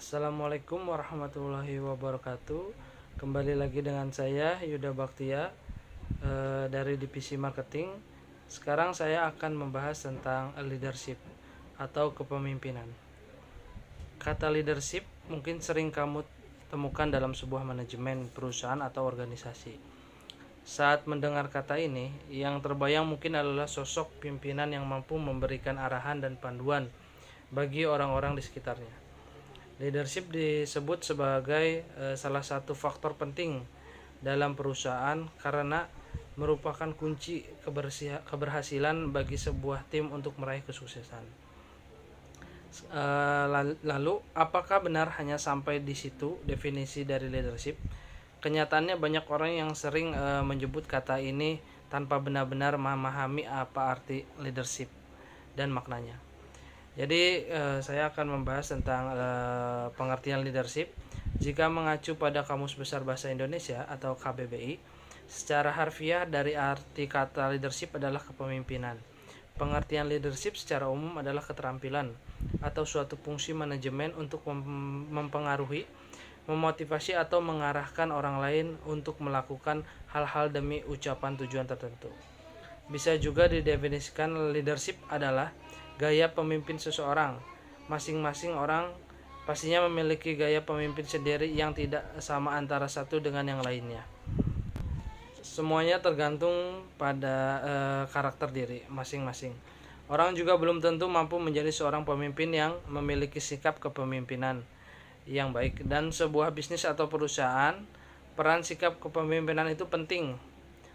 Assalamualaikum warahmatullahi wabarakatuh. Kembali lagi dengan saya Yuda Baktia dari divisi marketing. Sekarang saya akan membahas tentang leadership atau kepemimpinan. Kata leadership mungkin sering kamu temukan dalam sebuah manajemen perusahaan atau organisasi. Saat mendengar kata ini, yang terbayang mungkin adalah sosok pimpinan yang mampu memberikan arahan dan panduan bagi orang-orang di sekitarnya. Leadership disebut sebagai salah satu faktor penting dalam perusahaan karena merupakan kunci keberhasilan bagi sebuah tim untuk meraih kesuksesan. Lalu, apakah benar hanya sampai di situ definisi dari leadership? Kenyataannya banyak orang yang sering menyebut kata ini tanpa benar-benar memahami apa arti leadership dan maknanya. Jadi saya akan membahas tentang pengertian leadership. Jika mengacu pada Kamus Besar Bahasa Indonesia atau KBBI, secara harfiah dari arti kata leadership adalah kepemimpinan. Pengertian leadership secara umum adalah keterampilan atau suatu fungsi manajemen untuk mempengaruhi, memotivasi atau mengarahkan orang lain untuk melakukan hal-hal demi ucapan tujuan tertentu. Bisa juga didefinisikan leadership adalah gaya pemimpin seseorang. Masing-masing orang pastinya memiliki gaya pemimpin sendiri yang tidak sama antara satu dengan yang lainnya. Semuanya tergantung pada karakter diri masing-masing. Orang juga belum tentu mampu menjadi seorang pemimpin yang memiliki sikap kepemimpinan yang baik. Dan sebuah bisnis atau perusahaan, peran sikap kepemimpinan itu penting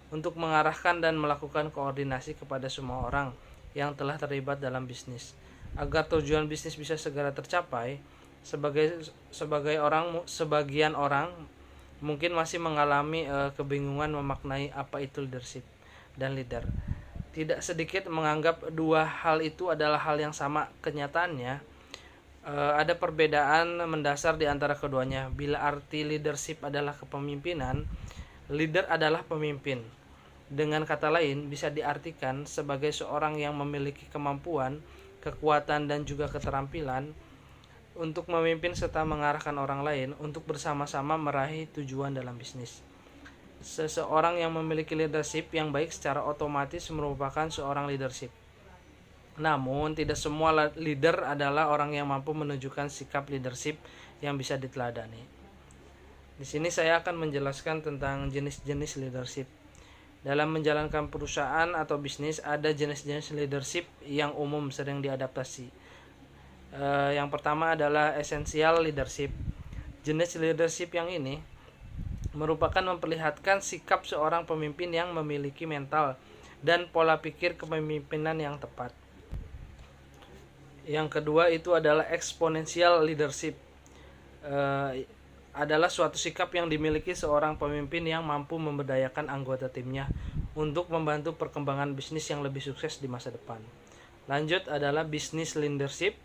untuk mengarahkan dan melakukan koordinasi kepada semua orang yang telah terlibat dalam bisnis agar tujuan bisnis bisa segera tercapai. Sebagian orang mungkin masih mengalami kebingungan memaknai apa itu leadership dan leader. Tidak sedikit menganggap dua hal itu adalah hal yang sama. Kenyataannya ada perbedaan mendasar di antara keduanya. Bila arti leadership adalah kepemimpinan, leader adalah pemimpin. Dengan kata lain, bisa diartikan sebagai seorang yang memiliki kemampuan, kekuatan, dan juga keterampilan untuk memimpin serta mengarahkan orang lain untuk bersama-sama meraih tujuan dalam bisnis. Seseorang yang memiliki leadership yang baik secara otomatis merupakan seorang leadership. Namun, tidak semua leader adalah orang yang mampu menunjukkan sikap leadership yang bisa diteladani. Di sini saya akan menjelaskan tentang jenis-jenis leadership. Dalam menjalankan perusahaan atau bisnis, ada jenis-jenis leadership yang umum sering diadaptasi. Yang pertama adalah essential leadership. Jenis leadership yang ini merupakan memperlihatkan sikap seorang pemimpin yang memiliki mental dan pola pikir kepemimpinan yang tepat. Yang kedua itu adalah exponential leadership. Adalah suatu sikap yang dimiliki seorang pemimpin yang mampu memberdayakan anggota timnya untuk membantu perkembangan bisnis yang lebih sukses di masa depan. Lanjut adalah business leadership.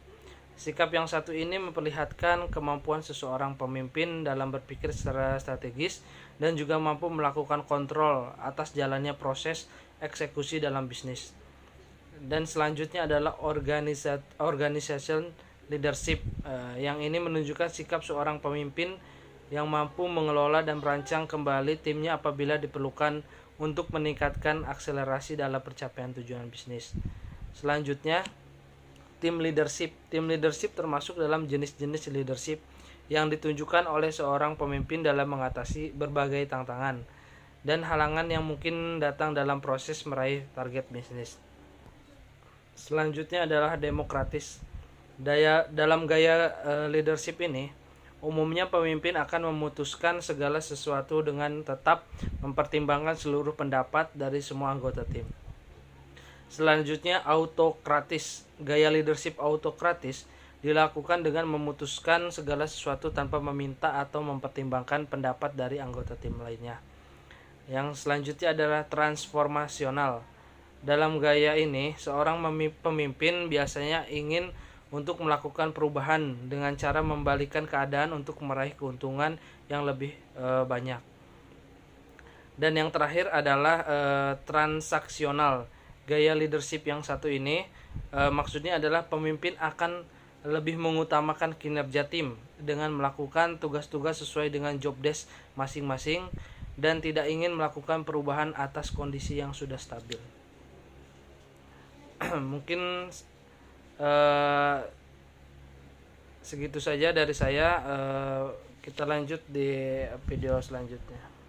Sikap yang satu ini memperlihatkan kemampuan seseorang pemimpin dalam berpikir secara strategis dan juga mampu melakukan kontrol atas jalannya proses eksekusi dalam bisnis. Dan selanjutnya adalah organization leadership. Yang ini menunjukkan sikap seorang pemimpin yang mampu mengelola dan merancang kembali timnya apabila diperlukan untuk meningkatkan akselerasi dalam pencapaian tujuan bisnis. Selanjutnya, Tim leadership. Tim leadership termasuk dalam jenis-jenis leadership yang ditunjukkan oleh seorang pemimpin dalam mengatasi berbagai tantangan dan halangan yang mungkin datang dalam proses meraih target bisnis. Selanjutnya adalah demokratis. Dalam gaya leadership ini, umumnya pemimpin akan memutuskan segala sesuatu dengan tetap mempertimbangkan seluruh pendapat dari semua anggota tim. Selanjutnya, autokratis. Gaya leadership autokratis dilakukan dengan memutuskan segala sesuatu tanpa meminta atau mempertimbangkan pendapat dari anggota tim lainnya. Yang selanjutnya adalah transformasional. Dalam gaya ini, seorang pemimpin biasanya ingin untuk melakukan perubahan dengan cara membalikkan keadaan untuk meraih keuntungan yang lebih banyak. Dan yang terakhir adalah transaksional. Gaya leadership yang satu ini maksudnya adalah pemimpin akan lebih mengutamakan kinerja tim dengan melakukan tugas-tugas sesuai dengan job desk masing-masing dan tidak ingin melakukan perubahan atas kondisi yang sudah stabil. Mungkin segitu saja dari saya. Kita lanjut di video selanjutnya.